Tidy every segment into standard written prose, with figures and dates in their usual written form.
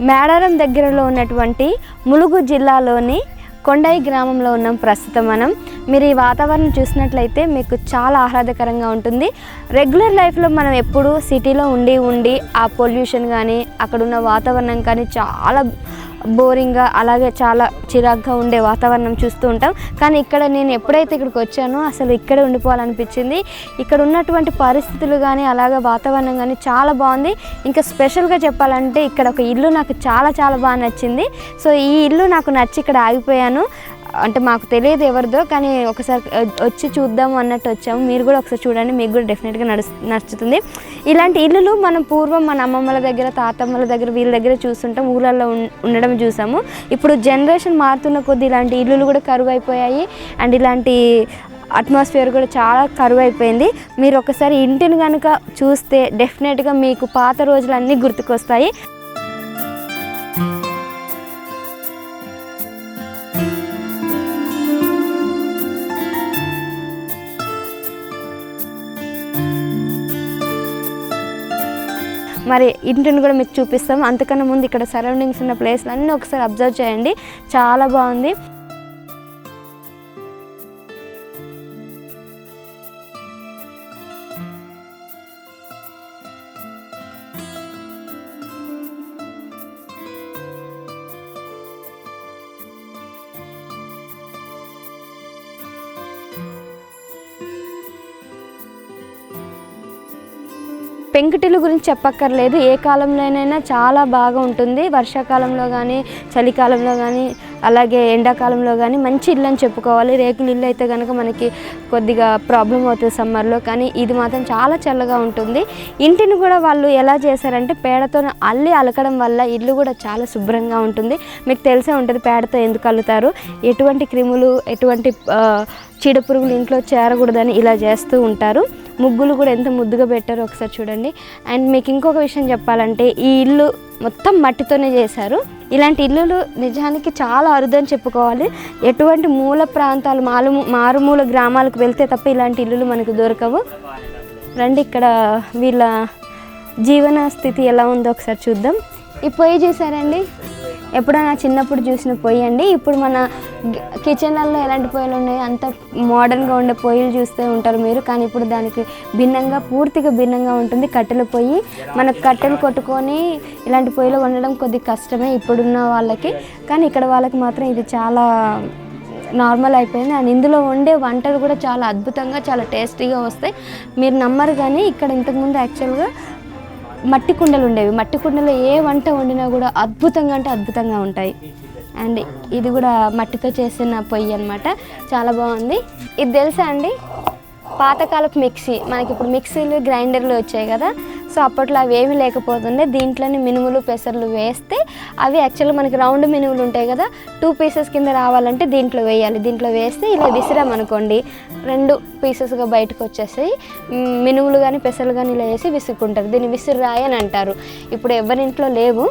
మేడారం దగ్గరలో ఉన్నటువంటి ములుగు జిల్లాలోని కొండై గ్రామంలో ఉన్నాం ప్రస్తుతం మనం. మీరు ఈ వాతావరణం చూసినట్లయితే మీకు చాలా ఆహ్లాదకరంగా ఉంటుంది. రెగ్యులర్ లైఫ్లో మనం ఎప్పుడు సిటీలో ఉండి ఆ పొల్యూషన్ కానీ అక్కడున్న వాతావరణం కానీ చాలా బోరింగ్గా అలాగే చాలా చిరాగ్గా ఉండే వాతావరణం చూస్తూ ఉంటాం. కానీ ఇక్కడ నేను ఎప్పుడైతే ఇక్కడికి వచ్చానో అసలు ఇక్కడే ఉండిపోవాలనిపించింది. ఇక్కడ ఉన్నటువంటి పరిస్థితులు కానీ అలాగే వాతావరణం కానీ చాలా బాగుంది. ఇంకా స్పెషల్గా చెప్పాలంటే ఇక్కడ ఒక ఇల్లు నాకు చాలా చాలా బాగా నచ్చింది. సో ఈ ఇల్లు నాకు నచ్చి ఇక్కడ ఆగిపోయాను. అంటే మాకు తెలియదు ఎవరిదో, కానీ ఒకసారి వచ్చి చూద్దాము అన్నట్టు వచ్చాము. మీరు కూడా ఒకసారి చూడండి, మీకు కూడా డెఫినెట్గా నచ్చుతుంది. ఇలాంటి ఇల్లులు మనం పూర్వం మన అమ్మమ్మల దగ్గర తాతమ్మల దగ్గర వీళ్ళ దగ్గర చూస్తుంటాం, ఊళ్ళల్లో ఉండడం చూసాము. ఇప్పుడు జనరేషన్ మారుతున్న కొద్దీ ఇలాంటి ఇల్లులు కూడా కరువు అయిపోయాయి. అండ్ ఇలాంటి అట్మాస్ఫియర్ కూడా చాలా కరువు అయిపోయింది. మీరు ఒకసారి ఇంటిని కనుక చూస్తే డెఫినెట్గా మీకు పాత రోజులు అన్నీ గుర్తుకొస్తాయి. మరి ఇంటిని కూడా మీకు చూపిస్తాం. అంతకన్నా ముందు ఇక్కడ సరౌండింగ్స్ ఉన్న ప్లేస్లు అన్నీ ఒకసారి అబ్జర్వ్ చేయండి, చాలా బాగుంది. పెంకుటిల్లు గురించి చెప్పక్కర్లేదు, ఏ కాలంలోనైనా చాలా బాగా ఉంటుంది. వర్షాకాలంలో కానీ చలికాలంలో కానీ అలాగే ఎండాకాలంలో కానీ మంచి ఇల్లు అని చెప్పుకోవాలి. రేకుల ఇల్లు అయితే కనుక మనకి కొద్దిగా ప్రాబ్లం అవుతుంది సమ్మర్లో, కానీ ఇది మాత్రం చాలా చల్లగా ఉంటుంది. ఇంటిని కూడా వాళ్ళు ఎలా చేశారంటే పేడతో అలకడం వల్ల ఇల్లు కూడా చాలా శుభ్రంగా ఉంటుంది. మీకు తెలిసే ఉంటుంది పేడతో ఎందుకు అల్లుతారు, ఎటువంటి క్రిములు ఎటువంటి చీడపురుగులు ఇంట్లో చేరకూడదని ఇలా చేస్తూ ఉంటారు. ముగ్గులు కూడా ఎంత ముద్దుగా పెట్టారో ఒకసారి చూడండి. అండ్ మీకు ఇంకొక విషయం చెప్పాలంటే ఈ ఇల్లు మొత్తం మట్టితోనే చేశారు. ఇలాంటి ఇల్లులు నిజానికి చాలా అరుదని చెప్పుకోవాలి. ఎటువంటి మూల ప్రాంతాలు మారుమూల గ్రామాలకు వెళ్తే తప్ప ఇలాంటి ఇల్లులు మనకు దొరకవు. రండి, ఇక్కడ వీళ్ళ జీవన స్థితి ఎలా ఉందో ఒకసారి చూద్దాం. ఈ పొయ్యి చూసారండి, ఎప్పుడైనా చిన్నప్పుడు చూసిన పొయ్యి అండి. ఇప్పుడు మన కిచెన్లలో ఎలాంటి పొయ్యిలు ఉన్నాయో అంత మోడర్న్గా ఉండే పొయ్యిలు చూస్తూ ఉంటారు మీరు, కానీ ఇప్పుడు దానికి భిన్నంగా పూర్తిగా భిన్నంగా ఉంటుంది కట్టెల పొయ్యి. మనకు కట్టెలు కొట్టుకొని ఇలాంటి పొయ్యిలో వండడం కొద్దిగా కష్టమే ఇప్పుడున్న వాళ్ళకి, కానీ ఇక్కడ వాళ్ళకి మాత్రం ఇది చాలా నార్మల్ అయిపోయింది. అండ్ ఇందులో వండే వంటలు కూడా చాలా అద్భుతంగా చాలా టేస్టీగా వస్తాయి. మీరు నమ్మరు, కానీ ఇక్కడ ఇంతకుముందు యాక్చువల్గా మట్టి కుండలు ఉండేవి. మట్టి కుండలో ఏ వంట వండినా కూడా అద్భుతంగా అంటే అద్భుతంగా ఉంటాయి. అండ్ ఇది కూడా మట్టితో చేసిన పొయ్యి అన్నమాట, చాలా బాగుంది. ఇది తెలుసా అండి, పాతకాలపు మిక్సీ. మనకి ఇప్పుడు మిక్సీలు గ్రైండర్లు వచ్చాయి కదా, సో అప్పట్లో అవి ఏమీ లేకపోతుండే. దీంట్లోనే మినుములు పెసర్లు వేస్తే అవి యాక్చువల్గా మనకి రౌండ్ మినుములు ఉంటాయి కదా, 2 పీసెస్ కింద రావాలంటే దీంట్లో వేయాలి. దీంట్లో వేస్తే ఇలా విసిరామనుకోండి 2 పీసెస్గా బయటకు వచ్చేస్తాయి. మినుములు కానీ పెసర్లు కానీ ఇలా వేసి విసుక్కుంటారు. దీన్ని విసిరాయి అని అంటారు. ఇప్పుడు ఎవరింట్లో లేవు,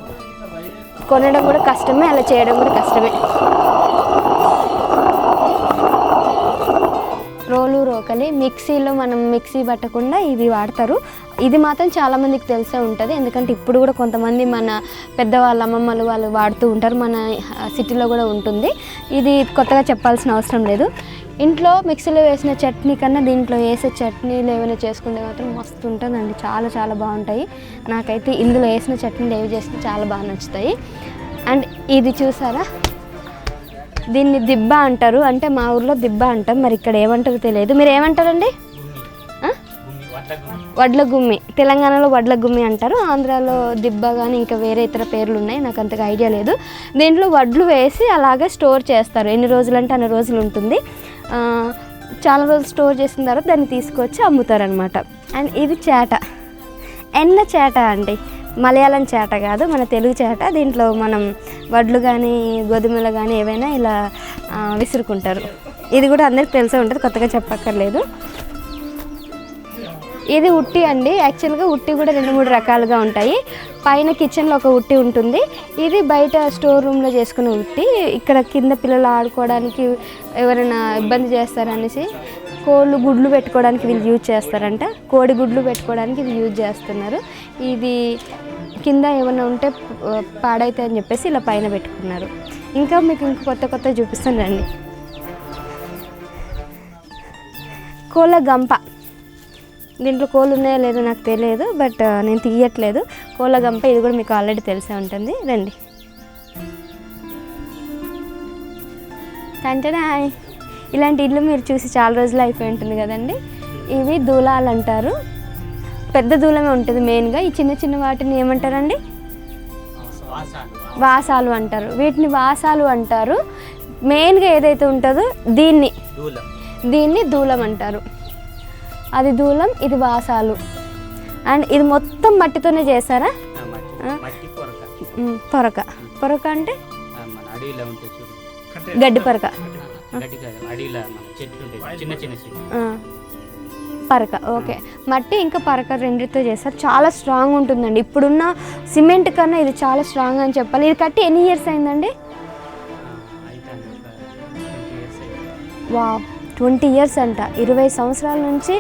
కొనడం కూడా కష్టమే, అలా చేయడం కూడా కష్టమే. రోలు రోకలి మిక్సీలో మనం మిక్సీ పట్టకుండా ఇది వాడతారు. ఇది మాత్రం చాలామందికి తెలిసే ఉంటుంది, ఎందుకంటే ఇప్పుడు కూడా కొంతమంది మన పెద్దవాళ్ళ అమ్మమ్మలు వాళ్ళు వాడుతూ ఉంటారు. మన సిటీలో కూడా ఉంటుంది. ఇది కొత్తగా చెప్పాల్సిన అవసరం లేదు. ఇంట్లో మిక్సీలో వేసిన చట్నీ కన్నా దీంట్లో వేసే చట్నీలు ఏమైనా చేసుకుంటే మాత్రం మస్తు ఉంటుందండి, చాలా చాలా బాగుంటాయి. నాకైతే ఇందులో వేసిన చట్నీలు ఏవి చేస్తే చాలా బాగా నచ్చుతాయి. అండ్ ఇది చూసారా, దీన్ని దిబ్బ అంటారు, అంటే మా ఊర్లో దిబ్బ అంటాం, మరి ఇక్కడ ఏమంటారో తెలియదు. మీరు ఏమంటారండి? వడ్ల గుమ్మి. తెలంగాణలో వడ్ల గుమ్మి అంటారు, ఆంధ్రాలో దిబ్బ కానీ ఇంకా వేరే ఇతర పేర్లు ఉన్నాయి, నాకు అంతగా ఐడియా లేదు. దీంట్లో వడ్లు వేసి అలాగే స్టోర్ చేస్తారు. ఎన్ని రోజులు అంటే అన్ని రోజులు ఉంటుంది. చాలా రోజులు స్టోర్ చేసిన తర్వాత దాన్ని తీసుకొచ్చి అమ్ముతారనమాట. అండ్ ఇది చేట, ఎన్న చేట అండి, మలయాళం చేట కాదు, మన తెలుగు చేట. దీంట్లో మనం వడ్లు కానీ గోధుమలు కానీ ఏవైనా ఇలా విసురుకుంటారు. ఇది కూడా అందరికి తెలిసే ఉంటుంది, కొత్తగా చెప్పక్కర్లేదు. ఇది ఉట్టి అండి. యాక్చువల్గా ఉట్టి కూడా 2-3 రకాలుగా ఉంటాయి. పైన కిచెన్లో ఒక ఉట్టి ఉంటుంది, ఇది బయట స్టోర్ రూమ్లో చేసుకునే ఉట్టి. ఇక్కడ కింద పిల్లలు ఆడుకోవడానికి ఎవరైనా ఇబ్బంది చేస్తారనేసి కోళ్ళు గుడ్లు పెట్టుకోవడానికి వీళ్ళు యూజ్ చేస్తారంట. కోడి గుడ్లు పెట్టుకోవడానికి ఇది యూజ్ చేస్తున్నారు. ఇది కింద ఏమైనా ఉంటే పాడైతే అని చెప్పేసి ఇలా పైన పెట్టుకున్నారు. ఇంకా మీకు కొత్త చూపిస్తాను రండి. కోళ్ళ గంప, దీంట్లో కోళ్ళు ఉన్నాయో లేదో నాకు తెలియదు, బట్ నేను తీయట్లేదు. కోళ్ళ గంప, ఇది కూడా మీకు ఆల్రెడీ తెలిసే ఉంటుంది. రండి. అంటే ఇలాంటి ఇల్లు మీరు చూసి చాలా రోజులు అయిపోయి ఉంటుంది కదండి. ఇవి దూలాలు అంటారు. పెద్ద దూలమే ఉంటుంది మెయిన్గా. ఈ చిన్న చిన్న వాటిని ఏమంటారండి? వాసాలు అంటారు. వీటిని వాసాలు అంటారు. మెయిన్గా ఏదైతే ఉంటుందో దీన్ని దూలం అంటారు. అది దూలం, ఇది వాసాలు. అండ్ ఇది మొత్తం మట్టితోనే చేస్తారా? పొరక అంటే గడ్డి పొరక, పరక. ఓకే, మట్టి ఇంకా పరక రెండితో చేస్తారు. చాలా స్ట్రాంగ్ ఉంటుందండి. ఇప్పుడున్న సిమెంట్ కన్నా ఇది చాలా స్ట్రాంగ్ అని చెప్పాలి. ఇది కట్టి ఎన్ని ఇయర్స్ అయిందండి? వావ్, 20 ఇయర్స్ అంట. 20 సంవత్సరాల నుంచి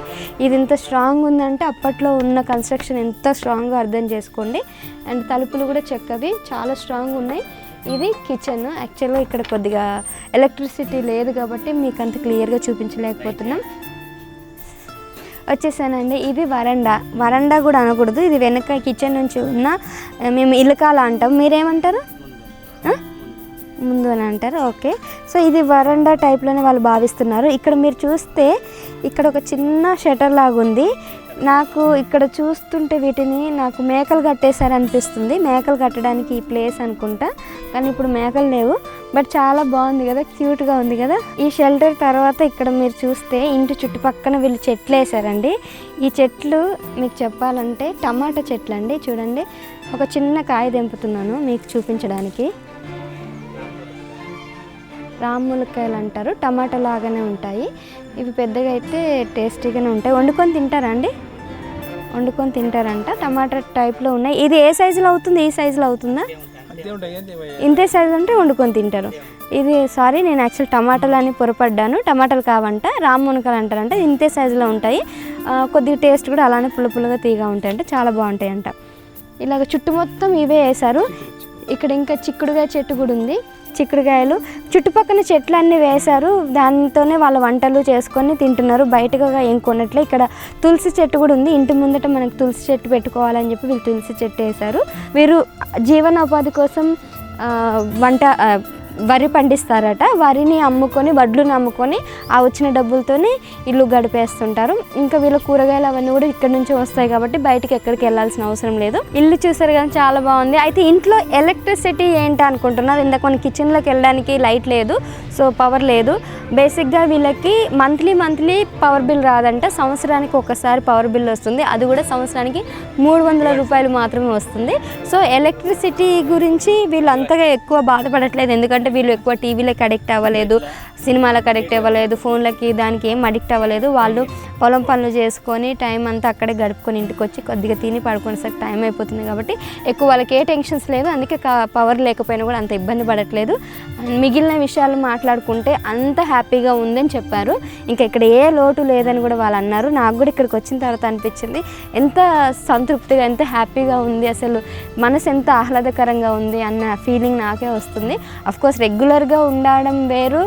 ఇది ఇంత స్ట్రాంగ్ ఉందంటే అప్పట్లో ఉన్న కన్స్ట్రక్షన్ ఎంత స్ట్రాంగ్గా అర్థం చేసుకోండి. అండ్ తలుపులు కూడా చెక్కవి, చాలా స్ట్రాంగ్ ఉన్నాయి. ఇది కిచెన్. యాక్చువల్గా ఇక్కడ కొద్దిగా ఎలక్ట్రిసిటీ లేదు కాబట్టి మీకు అంత క్లియర్గా చూపించలేకపోతున్నాం. వచ్చేసానండి. ఇది వరండా కూడా అనకూడదు, ఇది వెనక కిచెన్ నుంచి ఉన్న మేము ఇలుకాల అంటాం. మీరేమంటారు? ముందు అని అంటారు. ఓకే, సో ఇది వరండా టైప్లోనే వాళ్ళు భావిస్తున్నారు. ఇక్కడ మీరు చూస్తే ఇక్కడ ఒక చిన్న షటర్ లాగా ఉంది. నాకు ఇక్కడ చూస్తుంటే వీటిని నాకు మేకలు కట్టేశారనిపిస్తుంది. మేకలు కట్టడానికి ఈ ప్లేస్ అనుకుంటా, కానీ ఇప్పుడు మేకలు లేవు. బట్ చాలా బాగుంది కదా, క్యూట్గా ఉంది కదా. ఈ షెల్టర్ తర్వాత ఇక్కడ మీరు చూస్తే ఇంటి చుట్టుపక్కన వీళ్ళు చెట్లు వేసారండి. ఈ చెట్లు మీకు చెప్పాలంటే టమాటా చెట్లు అండి. చూడండి, ఒక చిన్న కాయ తెంపుతున్నాను మీకు చూపించడానికి. రాములకాయలు అంటారు, టమాటా లాగానే ఉంటాయి. ఇవి పెద్దగా అయితే టేస్టీగానే ఉంటాయి. వండుకొని తింటారా అండి? వండుకొని తింటారంట. టమాటా టైప్లో ఉన్నాయి. ఇది ఏ సైజులో అవుతుంది? ఈ సైజులో అవుతుందా? ఇంతే సైజు అంటే వండుకొని తింటారు. ఇది సారీ, నేను యాక్చువల్ టమాటాలు అని పొరపడ్డాను. టమాటాలు కావంట, రామునకాయలు అంటారంట. ఇంతే సైజులో ఉంటాయి. కొద్దిగా టేస్ట్ కూడా అలానే పుల్లగా తీగా ఉంటాయంట. చాలా బాగుంటాయంట. ఇలాగ చుట్టూ మొత్తం ఇవే వేశారు. ఇక్కడ ఇంకా చిక్కుడుకాయ చెట్టు కూడా ఉంది. చిక్కుడుకాయలు చుట్టుపక్కల చెట్లన్నీ వేశారు. దానితోనే వాళ్ళ వంటలు చేసుకొని తింటున్నారు. బయటగా ఏం కొనట్లే. ఇక్కడ తులసి చెట్టు కూడా ఉంది. ఇంటి ముందట మనకు తులసి చెట్టు పెట్టుకోవాలని చెప్పి వీళ్ళు తులసి చెట్టు వేశారు. వీరు జీవనోపాధి కోసం వరి పండిస్తారట. వరిని అమ్ముకొని, వడ్లను అమ్ముకొని ఆ వచ్చిన డబ్బులతోనే ఇల్లు గడిపేస్తుంటారు. ఇంకా వీళ్ళ కూరగాయలు అవన్నీ కూడా ఇక్కడ నుంచి వస్తాయి కాబట్టి బయటికి ఎక్కడికి వెళ్ళాల్సిన అవసరం లేదు. ఇల్లు చూసారు కానీ చాలా బాగుంది. అయితే ఇంట్లో ఎలక్ట్రిసిటీ ఏంటి అనుకుంటున్నారు? ఇందాక మన కిచెన్లోకి వెళ్ళడానికి లైట్ లేదు, సో పవర్ లేదు. బేసిక్గా వీళ్ళకి మంత్లీ పవర్ బిల్ రాదంట. సంవత్సరానికి ఒకసారి పవర్ బిల్ వస్తుంది. అది కూడా సంవత్సరానికి 300 రూపాయలు మాత్రమే వస్తుంది. సో ఎలక్ట్రిసిటీ గురించి వీళ్ళు అంతగా ఎక్కువ బాధపడట్లేదు. ఎందుకంటే వీళ్ళు ఎక్కువ టీవీలకు అడిక్ట్ అవ్వలేదు, సినిమాలకు అడిక్ట్ అవ్వలేదు, ఫోన్లకి దానికి ఏం అడిక్ట్ అవ్వలేదు. వాళ్ళు పొలం పనులు చేసుకొని టైం అంతా అక్కడే గడుపుకొని ఇంటికి వచ్చి కొద్దిగా తిని పడుకునేసరికి టైం అయిపోతుంది కాబట్టి ఎక్కువ వాళ్ళకి ఏ టెన్షన్స్ లేదు. అందుకే పవర్ లేకపోయినా కూడా అంత ఇబ్బంది పడట్లేదు. మిగిలిన విషయాలు మాట్లాడుకుంటే అంత హ్యాపీగా ఉందని చెప్పారు. ఇంకా ఇక్కడ ఏ లోటు లేదని కూడా వాళ్ళు అన్నారు. నాకు కూడా ఇక్కడికి వచ్చిన తర్వాత అనిపించింది ఎంత సంతృప్తిగా, ఎంత హ్యాపీగా ఉంది, అసలు మనసు ఎంత ఆహ్లాదకరంగా ఉంది అన్న ఫీలింగ్ నాకే వస్తుంది. అఫ్కోర్స్ రెగ్యులర్గా ఉండడం వేరు,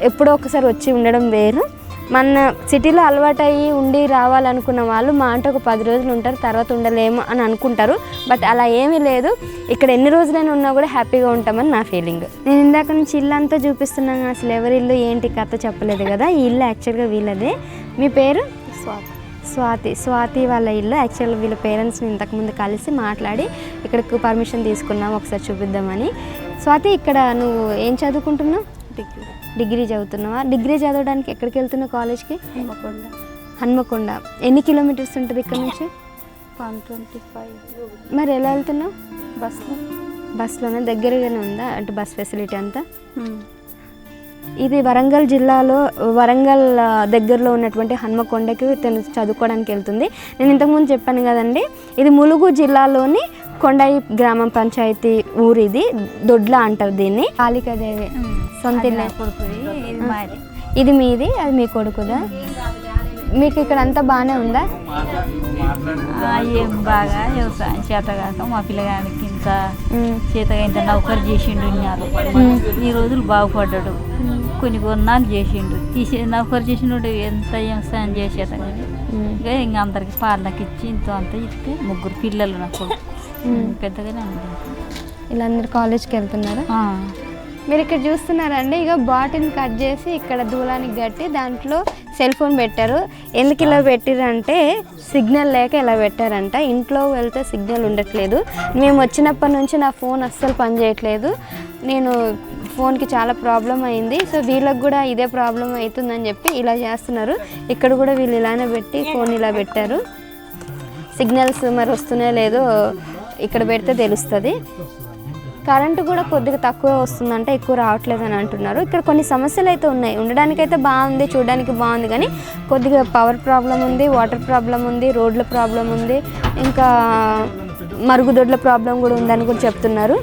ఎప్పుడో ఒకసారి వచ్చి ఉండడం వేరు. మన సిటీలో అలవాటయ్యి ఉండి రావాలనుకున్న వాళ్ళు మా అంటే ఒక 10 రోజులు ఉంటారు, తర్వాత ఉండలేము అని అనుకుంటారు. బట్ అలా ఏమీ లేదు. ఇక్కడ ఎన్ని రోజులైనా ఉన్నా కూడా హ్యాపీగా ఉంటామని నా ఫీలింగ్. నేను ఇందాక నుంచి ఇల్లు అంతా చూపిస్తున్నాను. అసలు ఎవరి ఇల్లు ఏంటి కథ చెప్పలేదు కదా. ఈ ఇల్లు యాక్చువల్గా వీళ్ళదే. మీ పేరు? స్వాతి వాళ్ళ ఇల్లు. యాక్చువల్గా వీళ్ళ పేరెంట్స్ని ఇంతకుముందు కలిసి మాట్లాడి ఇక్కడికి పర్మిషన్ తీసుకున్నాము, ఒకసారి చూపిద్దామని. స్వాతి, ఇక్కడ నువ్వు ఏం చదువుకుంటున్నావు? డిగ్రీ చదువుతున్నావా? డిగ్రీ చదవడానికి ఎక్కడికి వెళ్తున్నావు? కాలేజ్కి? హన్మకొండ. ఎన్ని కిలోమీటర్స్ ఉంటుంది ఇక్కడ నుంచి? 125. మరి ఎలా వెళ్తున్నావు? బస్లోనే. దగ్గరగానే ఉందా అంటే బస్ ఫెసిలిటీ అంతా? ఇది వరంగల్ జిల్లాలో, వరంగల్ దగ్గరలో ఉన్నటువంటి హన్మకొండకి తను చదువుకోవడానికి వెళ్తుంది. నేను ఇంతకుముందు చెప్పాను కదండి, ఇది ములుగు జిల్లాలోని కొండాయి గ్రామం పంచాయతీ ఊరు. ఇది దొడ్ల అంటారు దీన్ని. కాళికాదేవి సొంత ఇల్లు. ఇది మీది, అది మీ కొడుకుదా? మీకు ఇక్కడ అంతా బాగానే ఉందా? ఏం బాగా వ్యవసాయం చేతగాక మా పిల్లగానికి ఇంత చేతగా ఇంత నౌకరు చేసిండు ఇన్నాళ్ళు. ఈ రోజులు బాగుపడ్డాడు. కొన్ని కొన్నాళ్ళు చేసిండు. నౌకరు చేసినోడు ఎంత వ్యవసాయం చేసేత కానీ ఇంకా అందరికి పాలకి ఇచ్చి ఇంత అంత ఇస్తే 3 పిల్లలు నాకు పెద్దగానే ఉంది. ఇలా అందరు కాలేజ్కి వెళ్తున్నారా? మీరు ఇక్కడ చూస్తున్నారండి, ఇక బాటిల్ కట్ చేసి ఇక్కడ దూలానికి కట్టి దాంట్లో సెల్ ఫోన్ పెట్టారు. ఎందుకు ఇలా పెట్టారంటే సిగ్నల్ లేక ఇలా పెట్టారంట. ఇంట్లో వెళ్తే సిగ్నల్ ఉండట్లేదు. మేము వచ్చినప్పటి నుంచి నా ఫోన్ అస్సలు పనిచేయట్లేదు. నేను ఫోన్కి చాలా ప్రాబ్లం అయింది. సో వీళ్ళకి కూడా ఇదే ప్రాబ్లం అవుతుందని చెప్పి ఇలా చేస్తున్నారు. ఇక్కడ కూడా వీళ్ళు ఇలానే పెట్టి ఫోన్ ఇలా పెట్టారు. సిగ్నల్స్ మరి వస్తున్నాయో లేదో ఇక్కడ పెడితే తెలుస్తుంది. కరెంటు కూడా కొద్దిగా తక్కువ వస్తుందంటే ఎక్కువ రావట్లేదు అని అంటున్నారు. ఇక్కడ కొన్ని సమస్యలు అయితే ఉన్నాయి. ఉండడానికైతే బాగుంది, చూడడానికి బాగుంది, కానీ కొద్దిగా పవర్ ప్రాబ్లం ఉంది, వాటర్ ప్రాబ్లం ఉంది, రోడ్ల ప్రాబ్లం ఉంది, ఇంకా మరుగుదొడ్ల ప్రాబ్లం కూడా ఉందని కూడా చెప్తున్నారు.